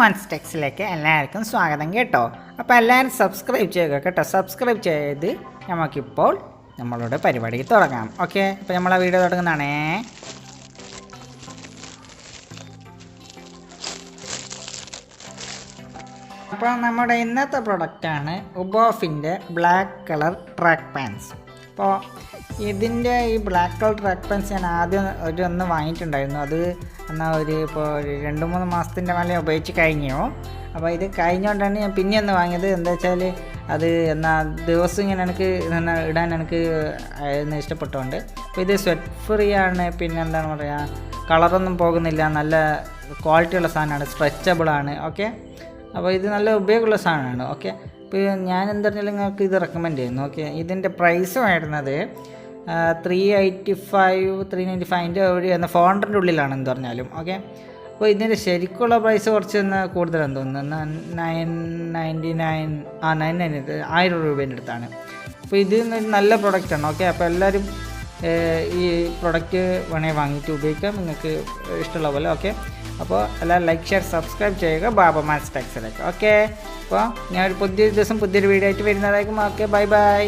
Monz TeChzലേക്ക് എല്ലാവർക്കും സ്വാഗതം കേട്ടോ. അപ്പോൾ എല്ലാവരും സബ്സ്ക്രൈബ് ചെയ്യുക കേട്ടോ. സബ്സ്ക്രൈബ് ചെയ്ത് നമുക്കിപ്പോൾ നമ്മളുടെ പരിപാടി തുടങ്ങാം. ഓക്കെ, അപ്പോൾ നമ്മൾ ആ വീഡിയോ തുടങ്ങുന്നതാണേ. അപ്പോൾ നമ്മുടെ ഇന്നത്തെ പ്രൊഡക്റ്റാണ് UBOFFിൻ്റെ ബ്ലാക്ക് കളർ ട്രാക്ക് പാൻസ്. അപ്പോൾ ഇതിൻ്റെ ഈ ബ്ലാക്ക് കളർ ട്രാക്ക് പാൻസ് ഞാൻ ആദ്യം ഒന്ന് വാങ്ങിയിട്ടുണ്ടായിരുന്നു. അത് എന്നാൽ ഇപ്പോൾ 2-3 മാസത്തിൻ്റെ മേലെ ഉപയോഗിച്ച് കഴിഞ്ഞു. അപ്പോൾ ഇത് കഴിഞ്ഞുകൊണ്ടാണ് ഞാൻ പിന്നെ ഒന്ന് വാങ്ങിയത്. എന്താ വെച്ചാൽ അത് എന്നാൽ ദിവസം ഇങ്ങനെ എനിക്ക് ഇടാൻ എനിക്ക് ഇഷ്ടപ്പെട്ടുകൊണ്ട്. അപ്പോൾ ഇത് സ്വെറ്റ് ഫ്രീ ആണ്, പിന്നെ എന്താണ് പറയുക, കളറൊന്നും പോകുന്നില്ല, നല്ല ക്വാളിറ്റിയുള്ള സാധനമാണ്, സ്ട്രെച്ചബിളാണ്. ഓക്കെ, അപ്പോൾ ഇത് നല്ല ഉപയോഗമുള്ള സാധനമാണ്. ഓക്കെ, ഇപ്പോൾ ഞാൻ എന്തായാലും നിങ്ങൾക്ക് ഇത് റെക്കമെൻഡ് ചെയ്യുന്നു. ഓക്കെ, ഇതിൻ്റെ പ്രൈസ് വരുന്നത് 395-395 ഒരു 400 ഉള്ളിലാണ് എന്ന് പറഞ്ഞാലും. ഓക്കെ, അപ്പോൾ ഇതിൻ്റെ ശരിക്കുള്ള പ്രൈസ് കുറച്ച് കൂടുതലെന്ന് തോന്നുന്നു. 999 1000 രൂപേൻ്റെ അടുത്താണ്. അപ്പോൾ ഇത് നല്ല പ്രൊഡക്റ്റാണ്. ഓക്കെ, അപ്പോൾ എല്ലാവരും ഈ പ്രൊഡക്റ്റ് വേണമെങ്കിൽ വാങ്ങിയിട്ട് ഉപയോഗിക്കാം, നിങ്ങൾക്ക് ഇഷ്ടമുള്ള പോലെ. ഓക്കെ, അപ്പോൾ എല്ലാവരും ലൈക്ക്, ഷെയർ, സബ്സ്ക്രൈബ് ചെയ്യുക BaBu Monz TeChzലേക്ക്. ഓക്കെ, അപ്പോൾ ഞാൻ ഒരു പുതിയൊരു ദിവസം പുതിയൊരു വീഡിയോ ആയിട്ട് വരുന്നതായിരിക്കും. Okay, bye bye.